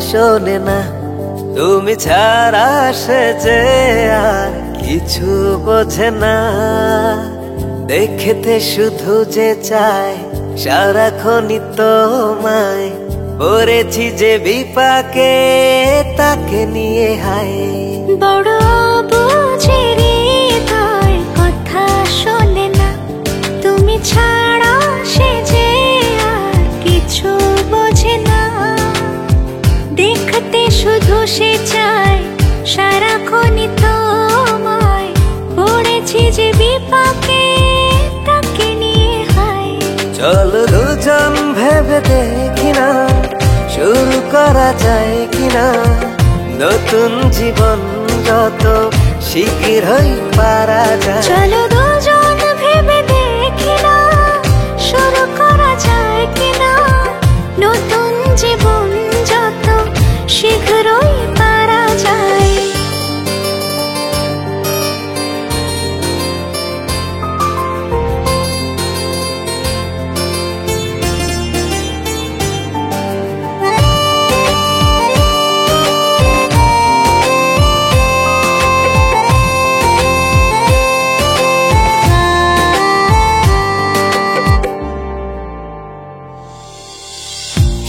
শোনে না। তুমি ছাড়া সে যে আর কিছু বোঝে না। দেখতে শুধু যে চায় সারাক্ষণই তোমায়, পড়েছি যে বিপাকে তাকে নিয়ে হায়। বড় বুঝে হৃদয় কথা শোনে না। তুমি ছাড়া সে যে আর কিছু বোঝে না। দেখতে শুধু সে চায় সারাক্ষণই তোমায়, পড়েছি যে বিপাকে তাকে নিয়ে হায়। চলো দুজন ভেবে দেখি না, শুরু করা যায় কিনা নতুন জীবন যত শীঘ্রই পারা যায়। চলো দুজন ভেবে দেখি না, শুরু করা যায় কিনা নতুন জীবন যত শীঘ্রই পারা যায়।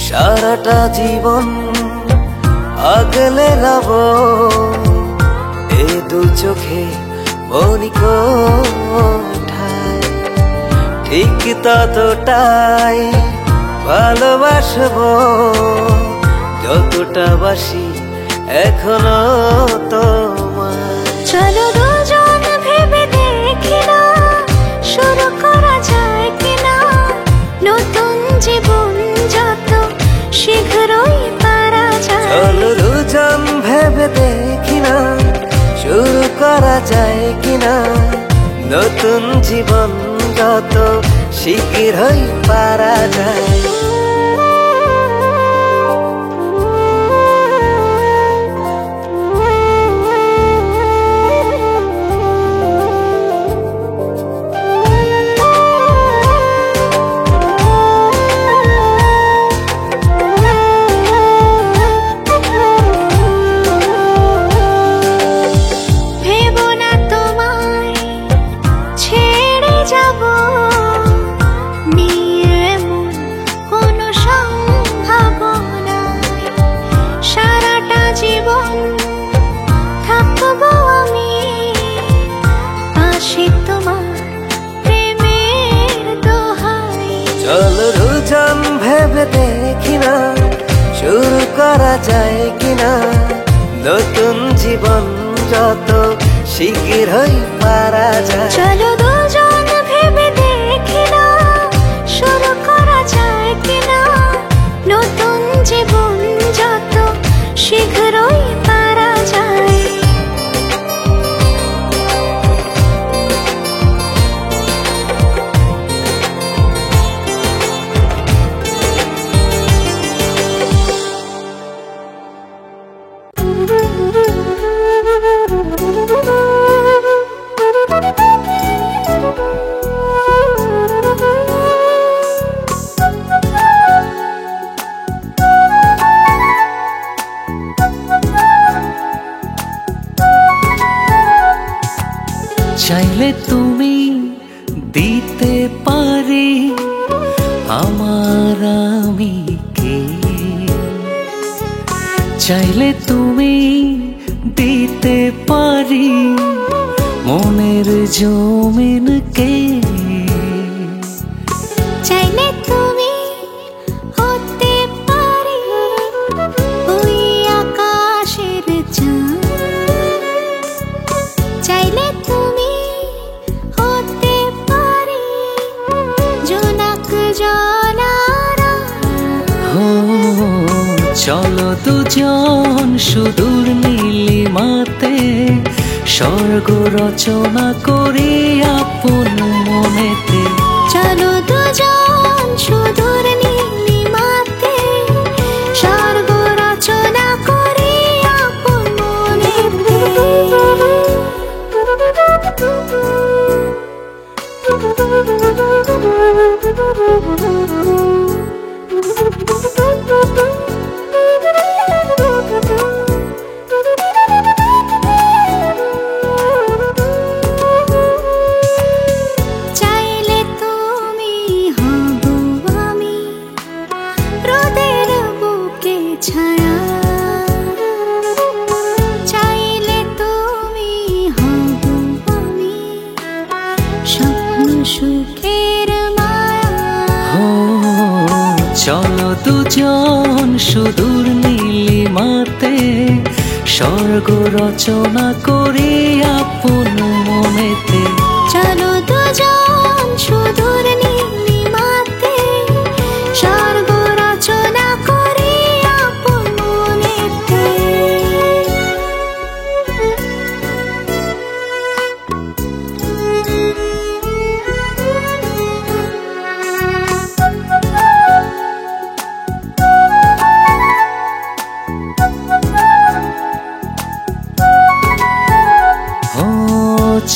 সারাটা জীবন আগলে যাব এ দু চোখে মনিকোঠায়। ঠিক ততটাই ভালোবাসবো যতটা বাসি এখনো তোমায়। চলো দুজন ভেবে দেখি না, শুরু করা যায় কিনা নতুন জীবন যত শীঘ্রই পারা যায়। চলো দুজন ভেবে দেখি না, শুরু করা যায় কিনা নতুন জীবন যত শীঘ্রই পারা যায়। চলো দুজন ভেবে দেখি না, শুরু করা যায় কিনা নতুন জীবন যত শীঘ্রই পারা যায়। চলো দুজন ভেবে দেখি না, শুরু করা যায় কিনা নতুন জীবন যত শীঘ্রই পারা যায়। চাইলে তুমি দিতে পারি আমার আমিকে, চাইলে তুমি দিতে পারি মনের জমিনকে। চাইলে তুমি হতে পারি ওই আকাশের চাঁদ। চাইলে তুমি হতে পারি জোনাক জলারা। চলো দুজন সুদূর নীলিমাতে স্বর্গ রচনা করি আপন মনেতে। চলো দুজন সুদূর নীলিমাতে স্বর্গ রচনা করি আপন মনেতে। দুজন সুদূর নীলিমাতে স্বর্গ রচনা করি আপন মনেতে। চলো দুজন সুদূর নীলিমাতে স্বর্গ রচনা করি আপন মনেতে।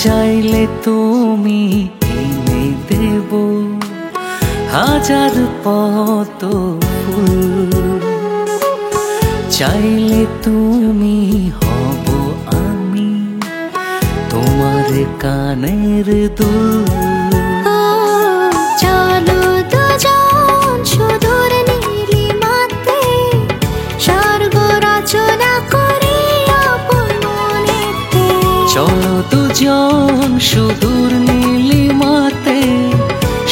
চাইলে তুমি এনে দেব হাজার পদ্ম ফুল, চাইলে তুমি হব আমি তোমার কানের দুল। চলো দুজন সুদূর নীলিমাতে স্বর্গ রচনা করি আপন মনেতে। চলো দুজন সুদূর নীলিমাতে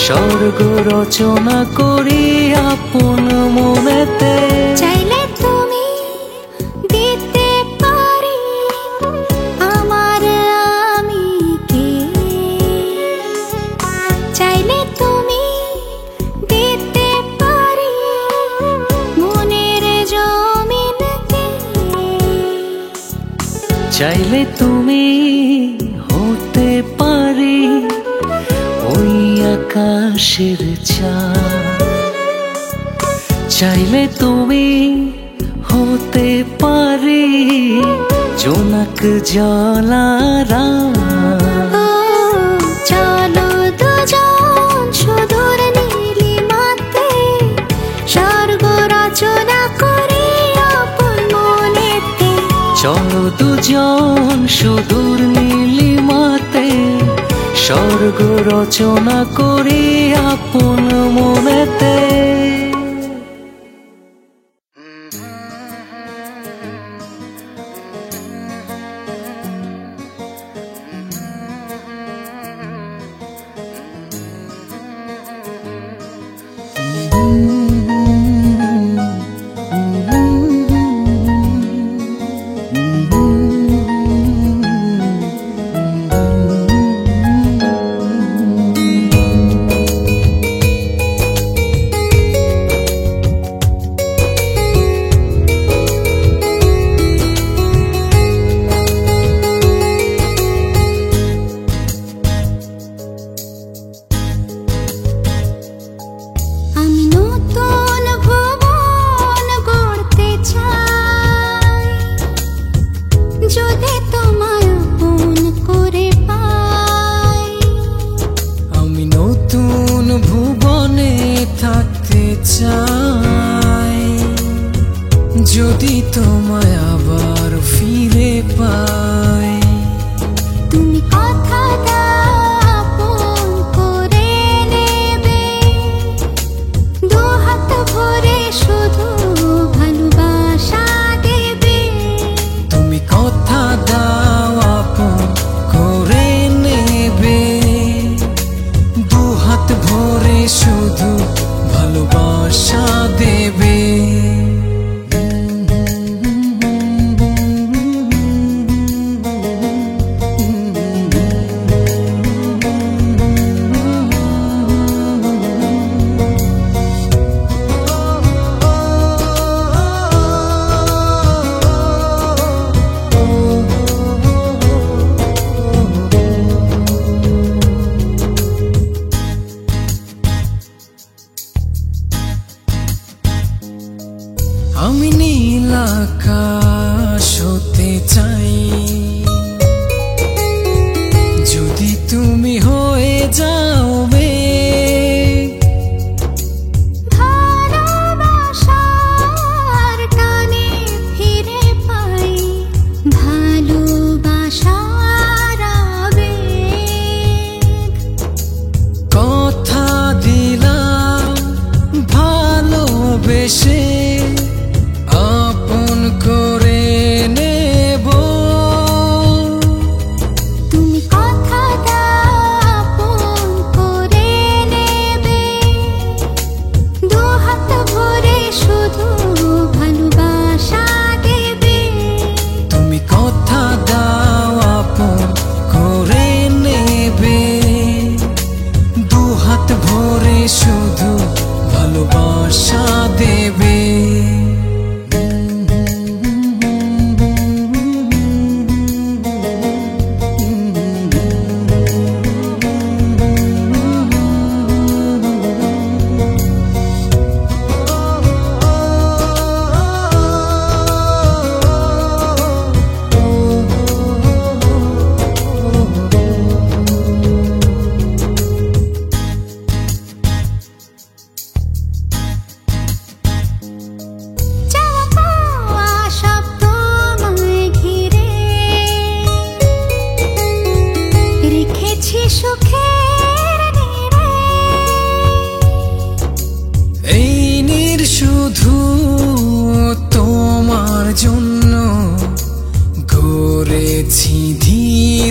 স্বর্গ রচনা করি আপন মনেতে। চাইলে তুমি দিতে পারি আমার আমিকে, চাইলে তুমি দিতে পারি মনের জমিনকে, চাইলে তুমি হতে পারি ওই আকাশের চাঁদ, চাইলে তুমি হতে পারি জোনাক জ্বলারা। চলো দুজন সুদূর নীলিমাতে স্বর্গ রচনা করি আপন মনেতে। চলো দুজন সুদূর নীলিমাতে স্বর্গ রচনা করি আপন মনেতে।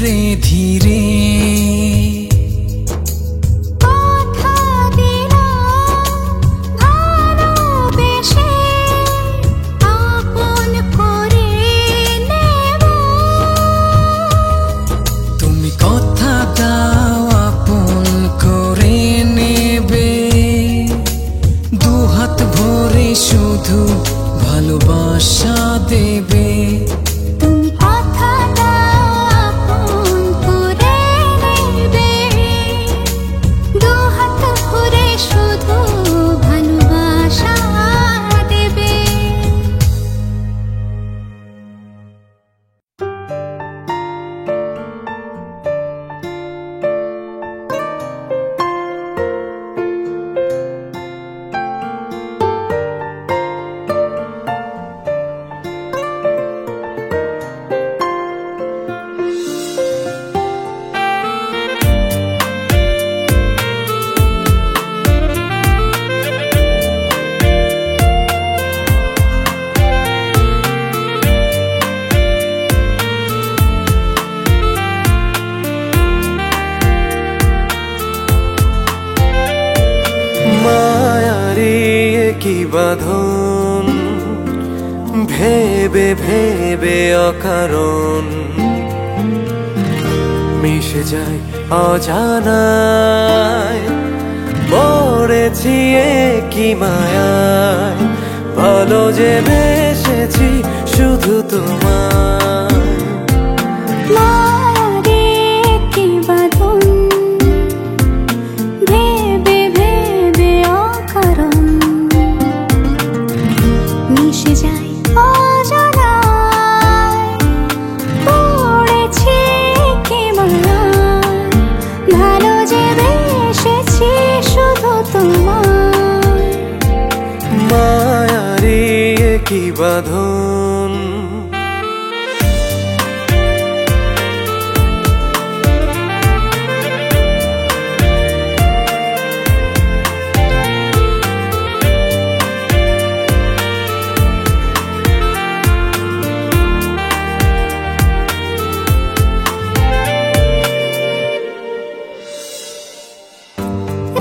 ধীরে ধীরে কথা দিলাম ভালোবেসে আপন করে নেব। তুমি কথা দাও আপন করে নেবে, দুহাত ভরে শুধু ভালোবাসা দেবে। তুমি কথা দাও আপন করে নেবে, দুহাত ভরে শুধু ভালোবাসা দেবে। মায়ারি কি বাঁধন, ভেবে ভেবে অকারণ মিশে যায় অজানায়। পড়েছি কি মায়ায়, ভালো যে বেসেছি শুধু তোমায়। মায়ারে কি বাঁধন, ভেবে ভেবে অকারণ মিশে যায় অজানায়। পড়েছি কি মায়ায়, ভালো যে বেসেছি শুধু তোমায়। মায়ারি কি বাঁধন,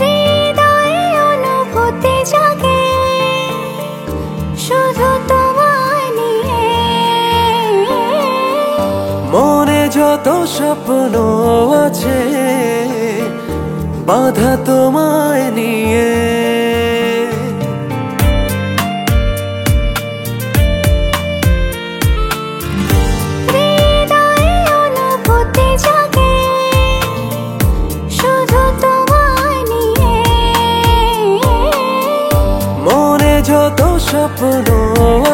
হৃদয়ে অনুভূতি জাগে শুধু তোমায় নিয়ে। মনে যত স্বপ্ন আছে বাঁধা তোমায় নিয়ে। হৃদয়ে অনুভূতি জাগে শুধু তোমায় নিয়ে। মনে যত স্বপ্ন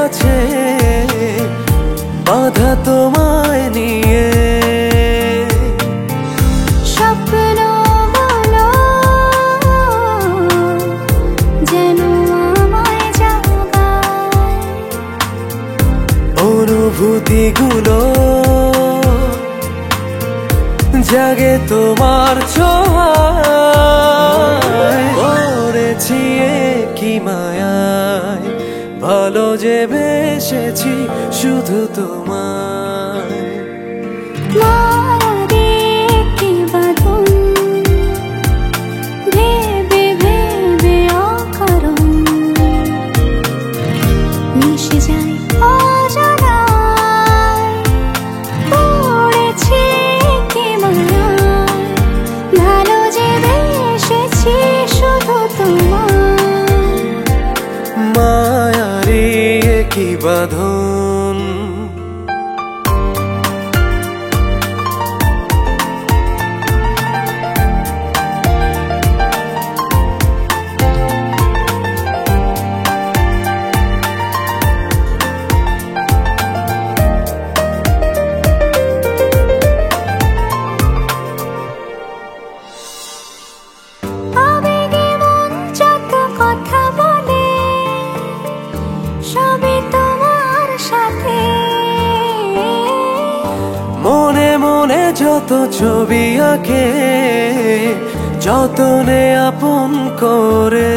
আছে বাঁধা তোমায় নিয়ে। স্বপ্নগুলো যেন আমায় জাগায়, অনুভূতিগুলো জাগে তোমার ছোঁয়ায়। পড়েছি কি মায়ায়, ভালো যে বেসেছি শুধু তোমায়। মায়ারে কি বাঁধন, ভেবে ভেবে অকারণ মিশে যায় অজানায়। পড়েছি কি মায়ায়, ভালো যে বেসেছি শুধু তোমায়। মায়ারি কি বাঁধন, আবেগে মন যত কথা বলে সবই তোমার সাথে। মনে মনে যত ছবি আঁকে যতনে আপন করে।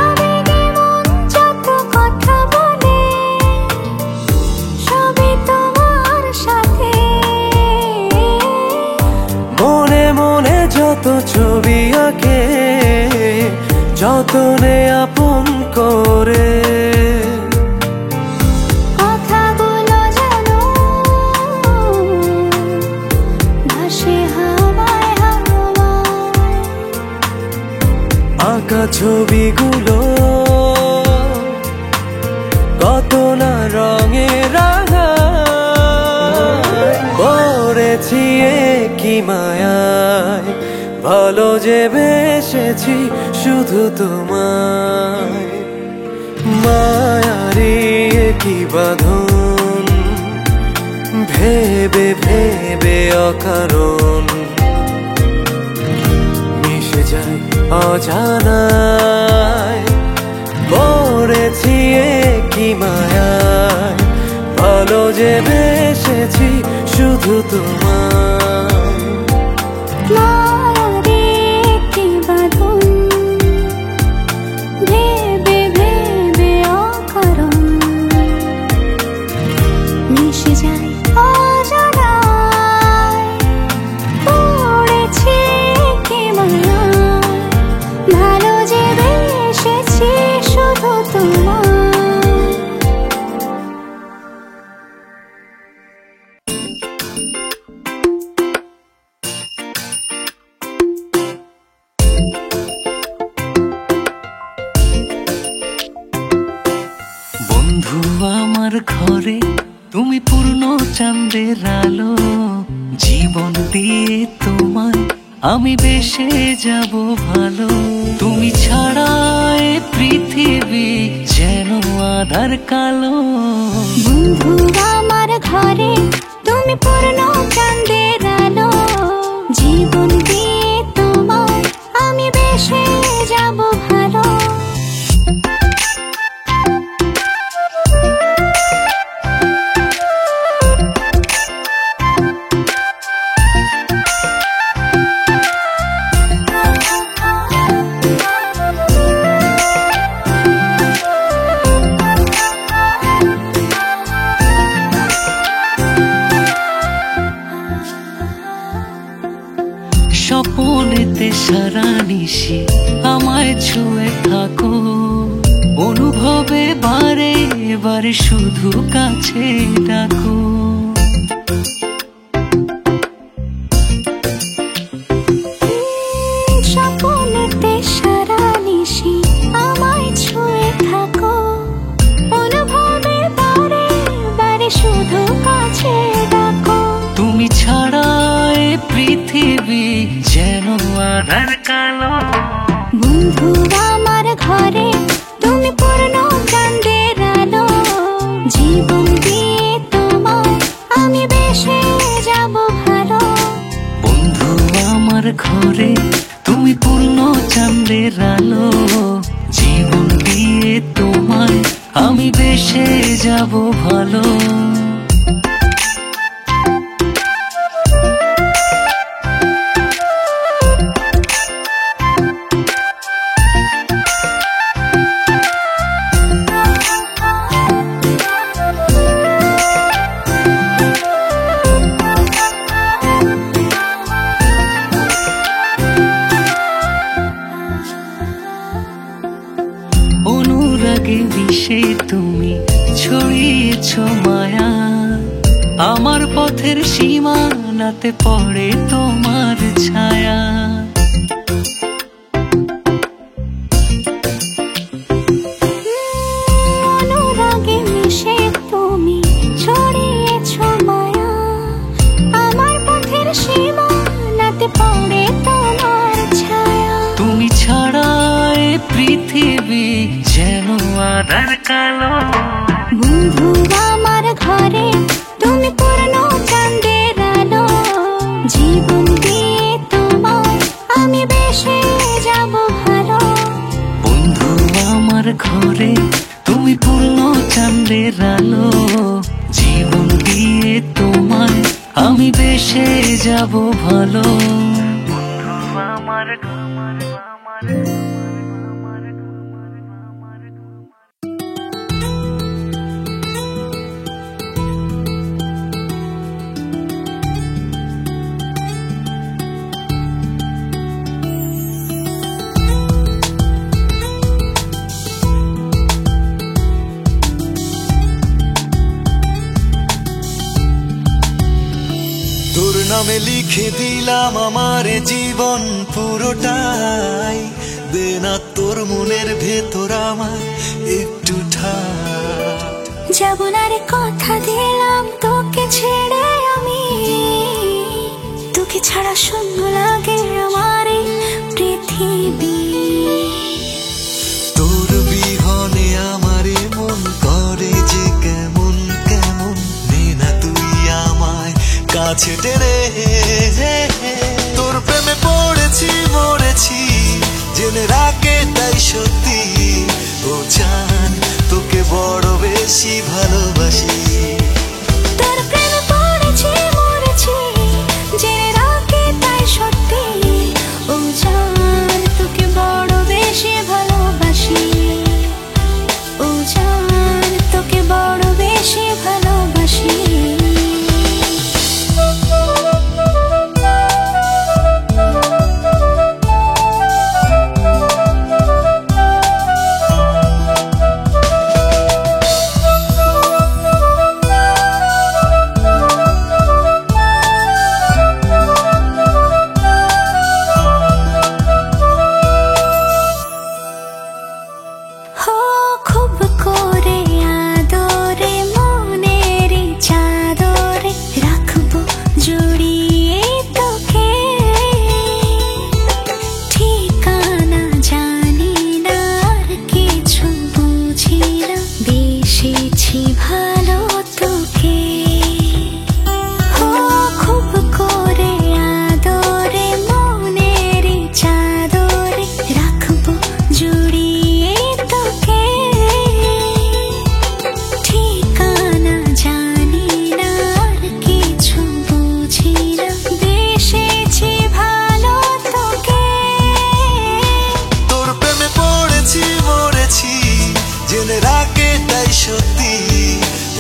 আবেগে মন যত কথা ছবি আঁকে যতনে আপন করে। কথাগুলো যেন ভাসে হাওয়ায় হাওয়ায়, আঁকা ছবিগুলো কত না রঙে রাঙায়। পড়েছি কি মায়ায়, ভালো যে বেসেছি শুধু তোমায়। মায়ারি কি বাঁধন, ভেবে ভেবে অকারণ মিশে যায় অজানায়। পড়েছি কি মায়ায়, ভালো যে বেসেছি শুধু তোমায়। মায়ারে কি বাঁধন, ভেবে ভেবে অকারণ মিশে যায় অজানায়। পড়েছি কি মায়ায়, ভালো যে বেসেছি শুধু তোমায়। বন্ধু আমার ঘরে তুমি পূর্ণ চাঁদের আলো, জীবন দিয়ে তোমায় আমি বেসে যাব ভালো। তুমি ছাড়া এ পৃথিবী যেন আধার কালো। বন্ধু আমার ঘরে তুমি পূর্ণ চাঁদের আলো, জীবন দিয়ে তোমায় আমি বেসে যাব ভালো। স্বপনেতে সারা নিশি আমায় ছুঁয়ে থাকো, অনুভবে বারে বারে শুধু কাছে ডাকো। স্বপ্নেতে সারা নিশি আমায় ছুঁয়ে থাকো, অনুভবে বারে বারে শুধু কাছে ডাকো। তুমি ছাড়া এ পৃথিবী যেন আধার কালো। বন্ধু আমার ঘরে তুমি পূর্ণ চাঁদের আলো, জীবন দিয়ে তোমায় আমি বেসে যাব ভালো। বন্ধু আমার ঘরে তুমি পূর্ণ চাঁদের আলো, জীবন দিয়ে তোমায় আমি বেসে যাব ভালো। অনুরাগে বিষে তুমি ছড়িয়েছ মায়া, আমার পথের সীমানাতে পড়ে তোমার ছায়া। অনুরাগে মিশে তুমি ছড়িয়েছ মায়া, আমার পথের সীমানাতে পড়ে তোমার ছায়া। তুমি ছাড়া এ পৃথিবী যেন আধার কালো। বন্ধু আমার ঘরে তুমি পূর্ণ চাঁদের আলো, জীবন দিয়ে তোমায় আমি বেসে যাব ভালো। বন্ধু আমার ঘরে তুমি পূর্ণ চাঁদের আলো, জীবন দিয়ে তোমায় আমি বেসে যাব ভালো। বন্ধু আমার তোর নামে লিখে দিলাম আমার জীবন পুরোটাই, দে না তোর মনের ভেতর আমার একটু ঠাই। যাব না রে কথা দিলাম তোকে ছেড়ে আমি, তোকে ছাড়া শূন্য লাগে আমার এই পৃথিবী। তোর বিহনে আমার মন করে যে কেমন কেমন, নে না তুই আমায় কাছে টেনে। তোর প্রেমে পড়েছি মরেছি জেনে রাখে তাই সত্যি, ও জান তোকে বড় বেশি ভালোবাসি। তোর প্রেমে পড়েছি মরেছি জেনে রাখে তাই সত্যি, ও জান তোকে বড় বেশি ভালোবাসি। ও জান তোকে বড় বেশি ভালোবাসি। জেনে রাখে তাই সত্যি,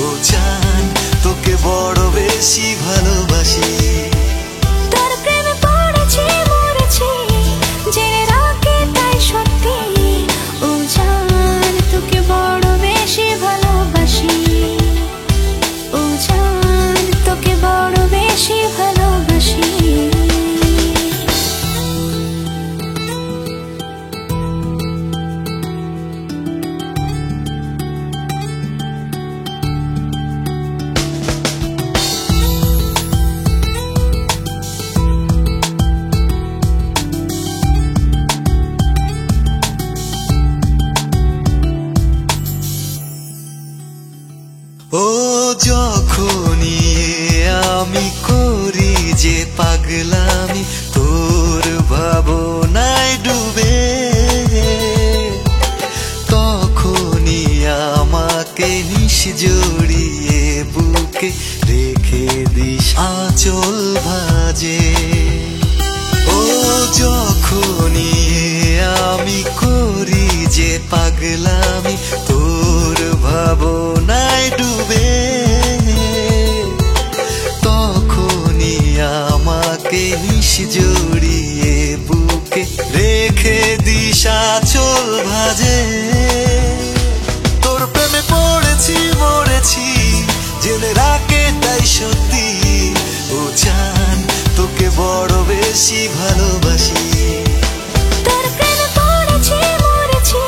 ও জান তোকে বড় বেশি ভালোবাসি। তোর প্রেমে পড়েছি মরেছি জেনে রাখে তাই সত্যি, ও জান তোকে বড় বেশি ভালোবাসি। ও জান তোকে বড় বেশি ভালোবাসি। ও যখনই আমি করি যে পাগলামি, তোর ভাবনায় ডুবে, তখনই আমাকে নিশ জড়িয়ে বুকে রেখে দিস আঁচল ভাজে। ও যখনই আমি করি যে পাগলামি, তোর ভাবনায় ডুবে, তখনই আমাকে নিশ জড়িয়ে বুকে রেখে দিস আঁচল ভাজে। তোর প্রেমে পড়েছি মরেছি জেনে রাখে তাই সত্যি, ও জান তোকে বড় বেশি ভালোবাসি। তোর প্রেমে পড়েছি মরেছি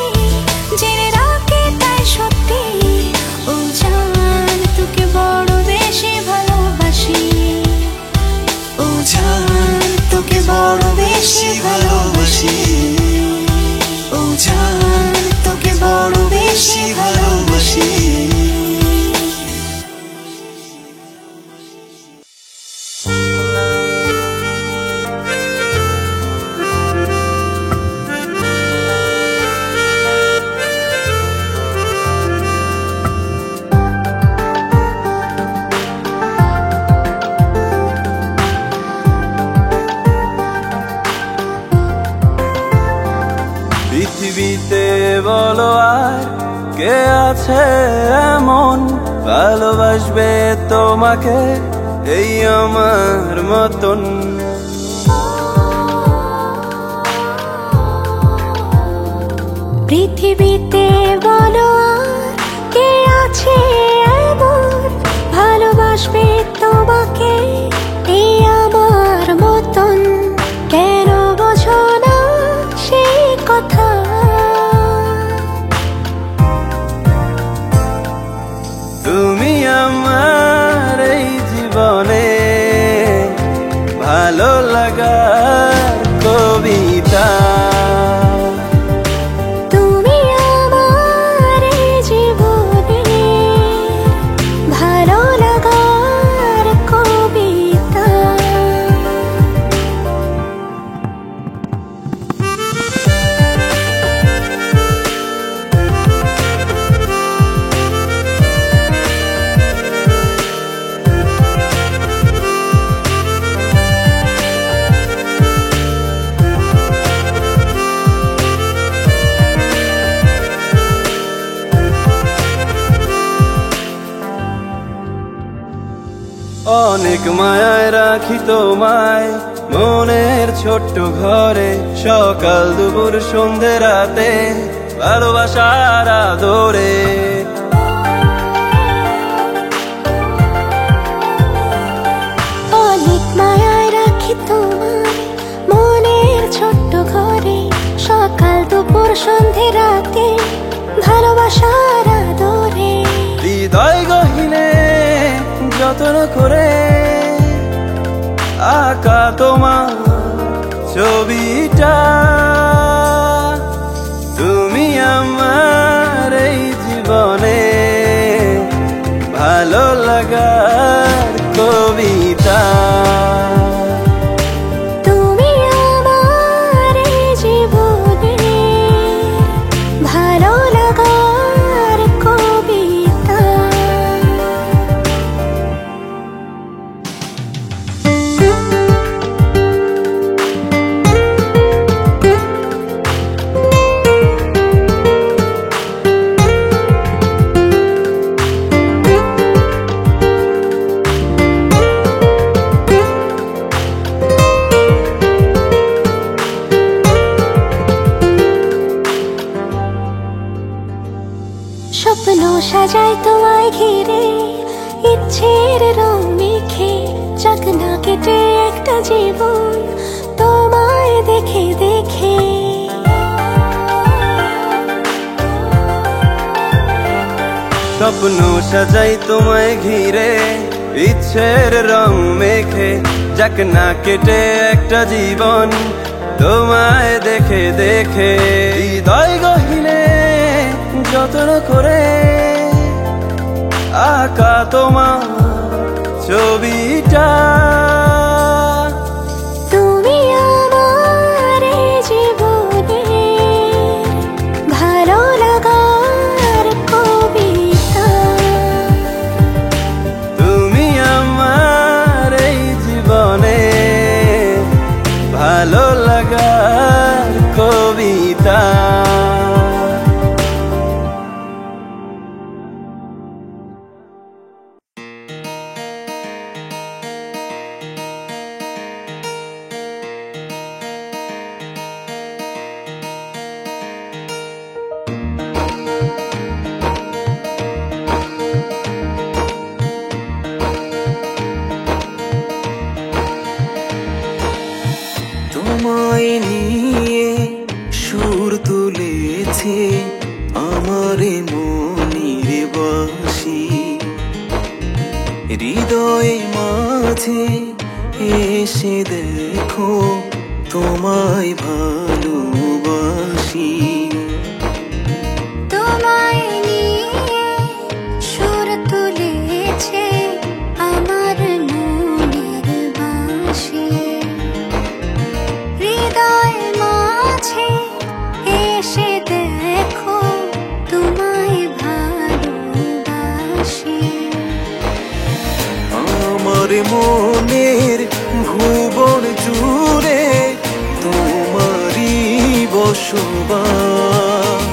জেনে রাখে তাই সত্যি, ও জান তোকে বড় বেশি ভালোবাসি। ও জান তোকে বড় বেশি ভালোবাসি। ও জান তোকে বড় বেশি ভালোবাসি। পৃথিবীতে বলো আর কে আছে এমন, ভালোবাসবে তোমাকে এই আমার মতন। পৃথিবীতে বলো আর কে আছে এমন, ভালোবাসবে তোমাকে এই অনেক মায়ায় রাখি তোমায় মনের ছোট্ট ঘরে, সকাল দুপুর সন্ধে রাতে ভালোবাসার আদরে। অনেক মায়ায় রাখি তোমায় মনের ছোট্ট ঘরে, সকাল দুপুর সন্ধে রাতে ভালোবাসার আদরে। হৃদয় গহীনে যত্ন করে আঁকা তোমার ছবিটা, তুমি আমার এই জীবনে ভালো লাগার কবিতা। তুমি আমার এই জীবনে ভালো লাগার কবিতা। স্বপ্ন সাজাই তোমায় ঘিরে, ইচ্ছের রং মেখে, চাক না কেটে একটা জীবন তোমায় দেখে দেখে। স্বপ্ন সাজাই তোমায় ঘিরে, ইচ্ছের রং মেখে, যাক না কেটে একটা জীবন তোমায় দেখে দেখে। হৃদয় গহীনে যত্ন করে আঁকা তোমার ছবিটা, তুমি আমার এই জীবনে ভালো লাগার কবিতা। তুমি আমার এই জীবনে ভালো লাগার কবিতা। তোমায় নিয়ে সুর তুলেছে আমার মনের বাঁশি, হৃদয় মাঝে এসে দেখো তোমায় ভালোবাসি। তোমায় নিয়ে সুর তুলেছে আমার মনের বাঁশি, হৃদয় মাঝে এসে দেখো তোমায় ভালোবাসি। আমার মনের ভুবন জুড়ে তোমারই বসবাস,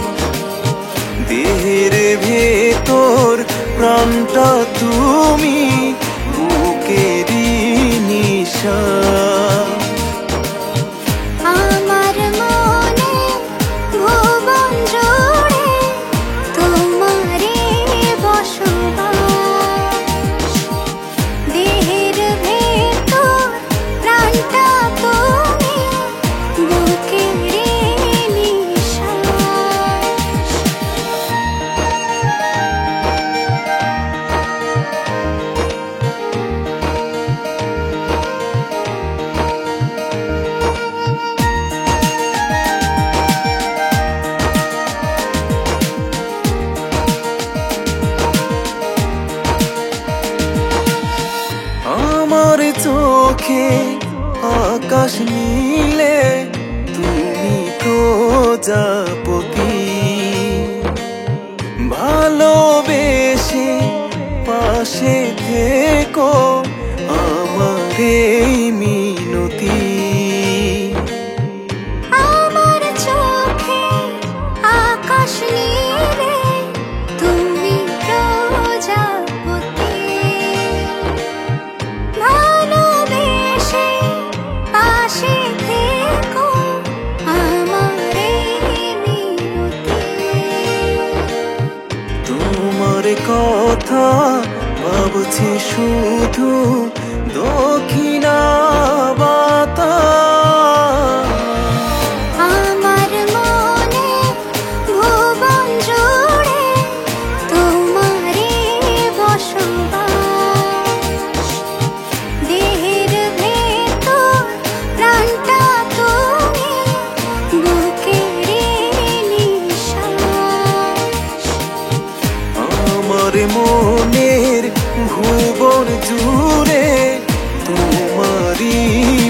দেহের ভেতর প্রাণটা তুমি, বুকেরই নিশ্বাস। আমার মনে ভুবন জুড়ে তোমারই বসবাস, দেহের ভেতর প্রাণটা তুমি, বুকেরই নিশ্বাস। আমার চোখে আকাশ নীলে তুমি প্রজাপতি, ভালোবেসে পাশে থেকো আমার এই মিনতি। আমার চোখে আকাশ নীলে তুমি প্রজাপতি, কথা ভাবছি শুধু দক্ষিণা বাতাস। আমার মনে ভুবন জুড়ে তোমারই বসবাস। দেহের ভেতর প্রাণটা তুমি, বুকেরই নিঃশ্বাস। আমার মনের ভুবন জুড়ে তোমারই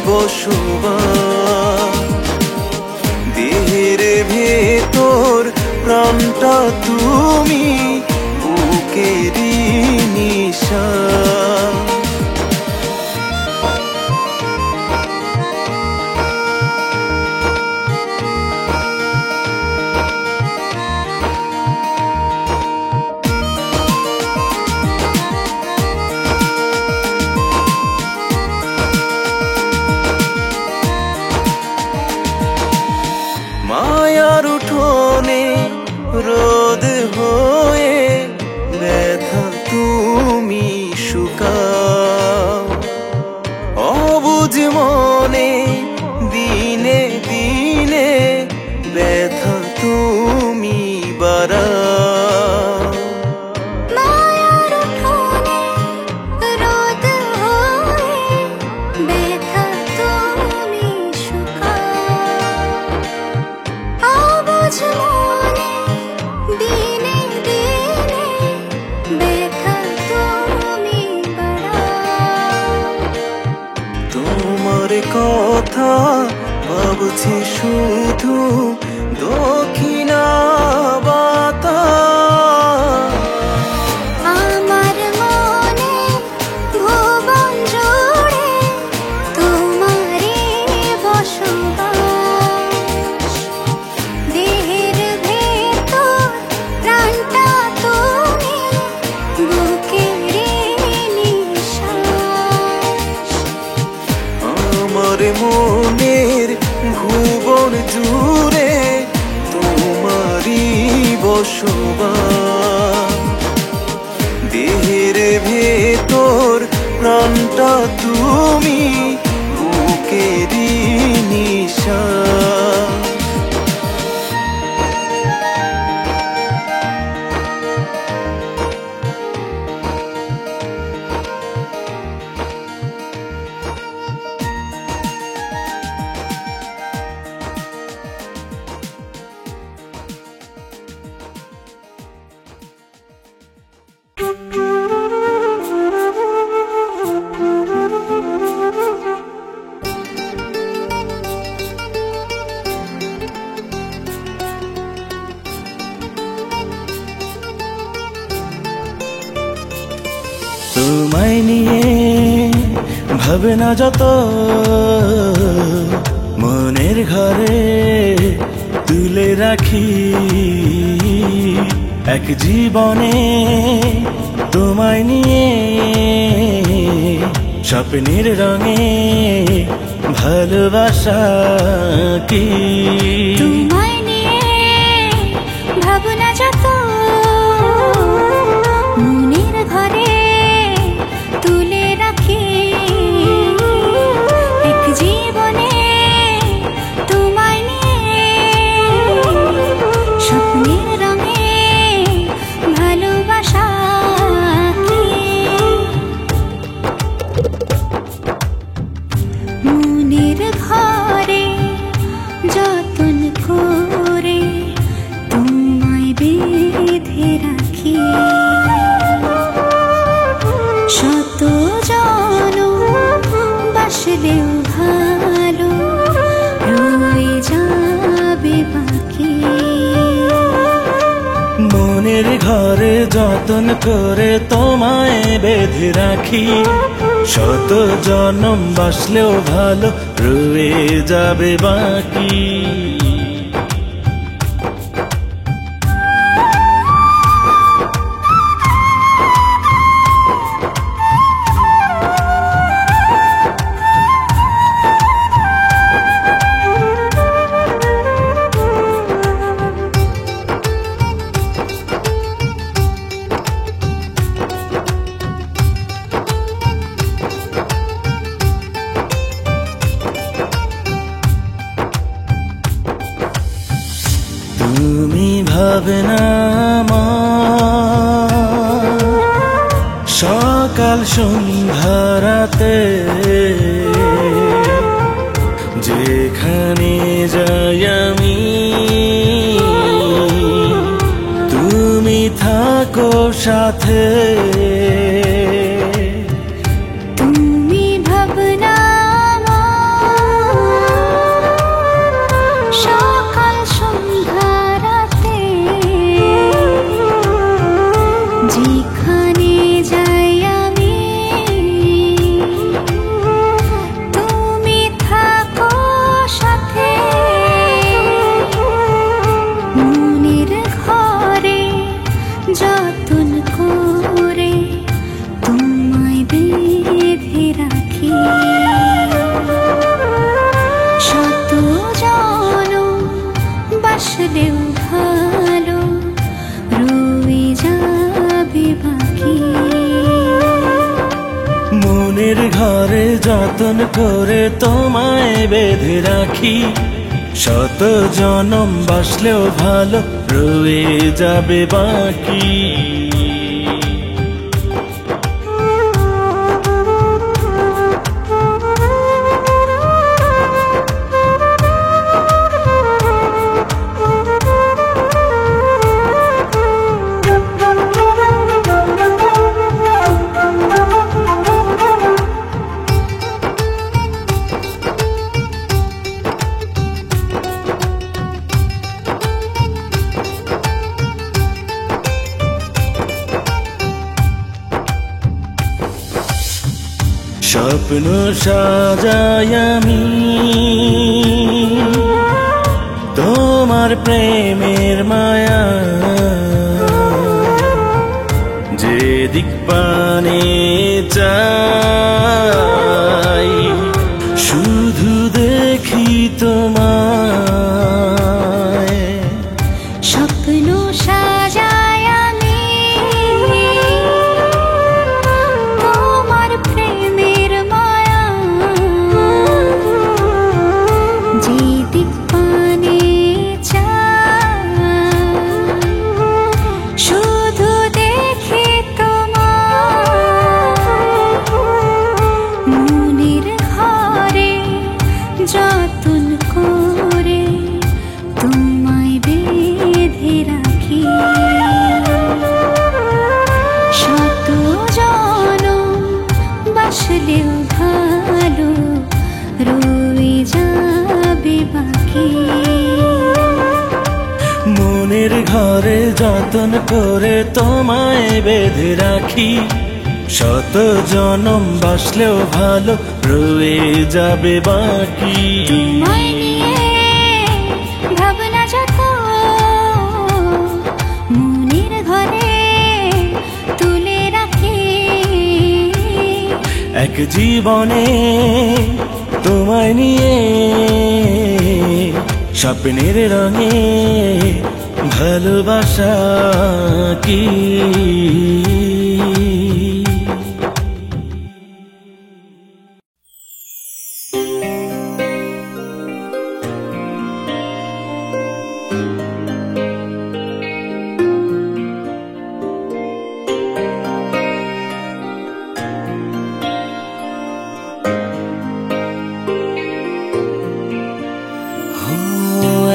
বসবাস। দেহের ভেতর প্রাণটা তুমি, বুকেরই নিঃশ্বাস। মায়ার উঠোনে রোদ হয়ে ব্যথা তুমি শুকাও। অবুঝ মনে দিনে দিনে ব্যথা তুমি বাড়াও। মায়ার উঠোনে রোদ হয়ে ব্যথা তুমি শুকাও। অবুঝ মনে দিনে দিনে ব্যথা তুমি বাড়াও। তোমার কথা ভাবছি শুধু দক্ষিণা বাতাস। আমার মনে ভুবন জুড়ে তোমারই বসবাস। দেহের ভেতর প্রাণটা তুমি, বুকেরই নিঃশ্বাস। আমার মনের ভুবন জুড়ে তোমারই বসবাস। দেহের ভেতর প্রাণটা তুমি, বুকেরই নিঃশ্বাস। তোমায় নিয়ে ভাবনা যত মনের ঘরে তুলে রাখি। এক জীবনে তোমায় নিয়ে স্বপ্নের রঙে ভালোবাসা কি। তোমায় নিয়ে ভাবনা যত মনের ঘরে তুলে রাখি। এক জীবনে তোমায় নিয়ে স্বপ্নের রঙে ভালোবাসা কি। মনের ঘরে যতন করে তোমায় বেঁধে রাখি। শত জনম বাসলেও ভালো রয়ে যাবে বাকি। মনের ঘরে যতন করে তোমায় বেঁধে রাখি। শত জনম বাসলেও ভালো রয়ে যাবে বাকি। সকাল সন্ধ্যা রাতে যেখানে যাই আমি, তুমি থাকো সাথে। তুমি ভাবনা সকাল সন্ধ্যা রাতে, যেখানে যাই আমি তুমি থাকো সাথে। মনের ঘরে যতন করে তোমায় বেঁধে রাখি। শত জনম বাসলেও ভালো রয়ে যাবে বাকি। মনের ঘরে যতন করে তোমায় বেঁধে রাখি। শত জনম বাসলেও ভালো রয়ে যাবে বাকি। স্বপ্ন সাজাই আমি তোমার প্রেমের মায়া, যেদিক পানে চাই শুধু দেখি তোমায়। স্বপ্ন সাজাই আমি তোমার প্রেমের মায়া, যেদিক পানে চাই শুধু দেখি তোমায়। মনের ঘরে যতন করে তোমায় বেঁধে রাখি। শত জনম বাসলেও ভালো রয়ে যাবে বাকি। মনের ঘরে যতন করে তোমায় বেঁধে রাখি। শত জনম বাসলেও ভালো রয়ে যাবে বাকি। তোমায় নিয়ে ভাবনা যত মনের ঘরে তুলে রাখি। এক জীবনে তোমায় নিয়ে স্বপ্নের রঙে ভালোবাসা কি।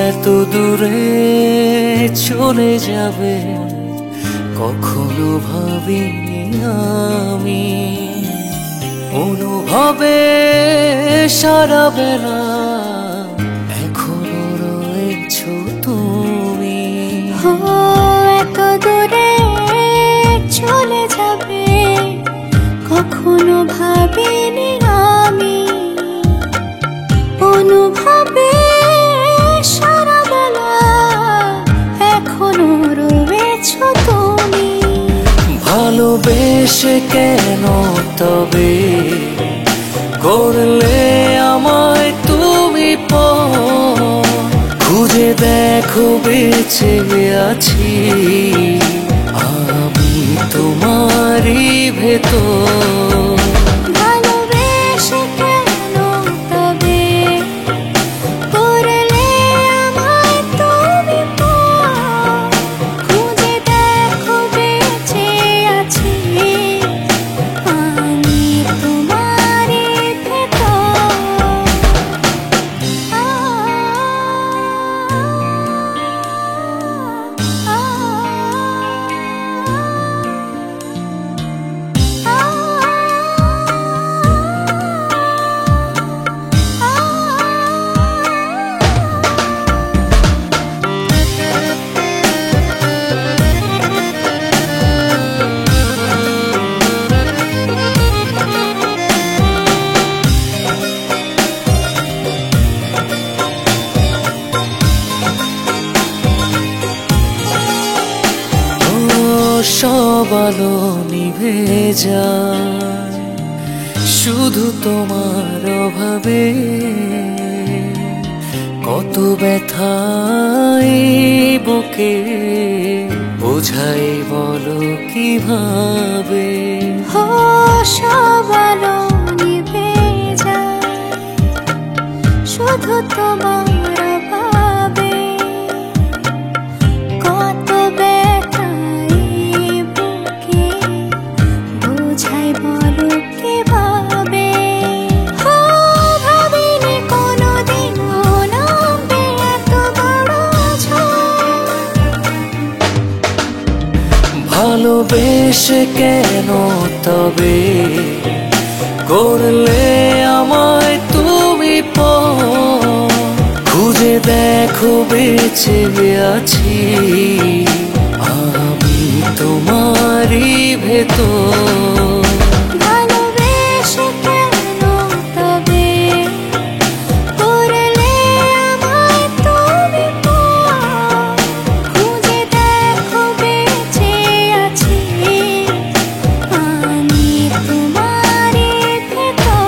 এত দূরে চলে যাবে কখনো ভাবিনি আমি। অনুভবে সারা বেলা এখনো রয়েছ তুমি। এত দূরে চলে যাবে কখনো ভাবিনি আমি। অনুভবে সারা বেলা এখনো রয়েছ তুমি। ভালোবেসে কেন তবে করলে আমায় তুমি খুঁজে দেখো বেঁচে আছি আমি তোমারই ভেতর। ভালোবেসে কেন তবে করলে আমায় তুমি খুঁজে দেখো বেঁচে আছি সব আলো নিভে যায় শুধু তোমার অভাবে। কত ব্যথাই বুকে বোঝাই বলো কিভাবে। হো সব আলো নিভে যায় শুধু তোমার অভাবে। কত ব্যথাই বুকে বোঝাই বলো কিভাবে। হো ভাবিনি কোনোদিনও নামবে এত বড় ঝড়। ভালোবেসে কেন তবে করলে আমায় তুমি পর? খুঁজে দেখো বেঁচে আছি আমি তোমারই ভেতর। ভালোবেসে কেন তবে করলে আমায় তুমি পর? খুঁজে দেখো বেঁচে আছি আমি তোমারই ভেতর।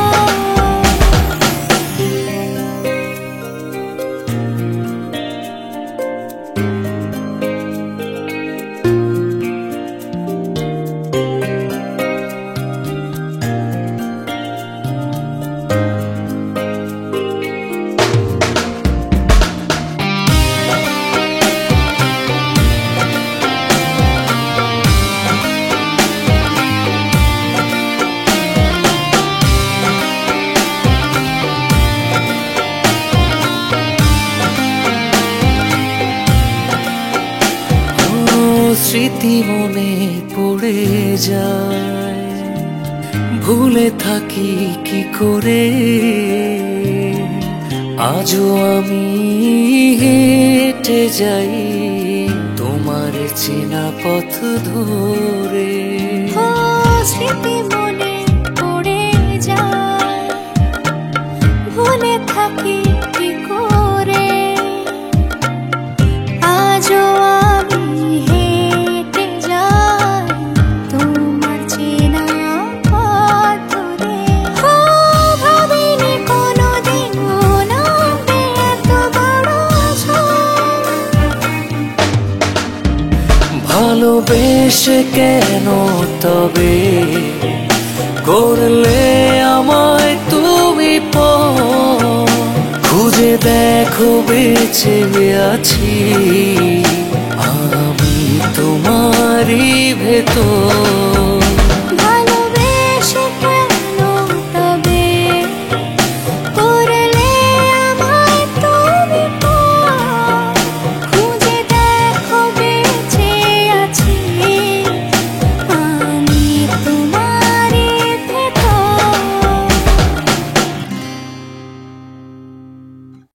স্মৃতি মনে পড়ে যায় ভুলে থাকি কি করে। আজও আমি হেঁটে যাই তোমার চেনা পথ ধরে। ও স্মৃতি মনে পড়ে যায় ভুলে থাকি কি করে। আজও আমি হেঁটে যাই তোমার চেনা পথ ধরে। ও ভাবিনি কোনোদিনও নামবে এত বড় ঝড়। ভালোবেসে কেন তবে করলে আমায় তুমি পর? খুঁজে দেখো বেঁচে আছি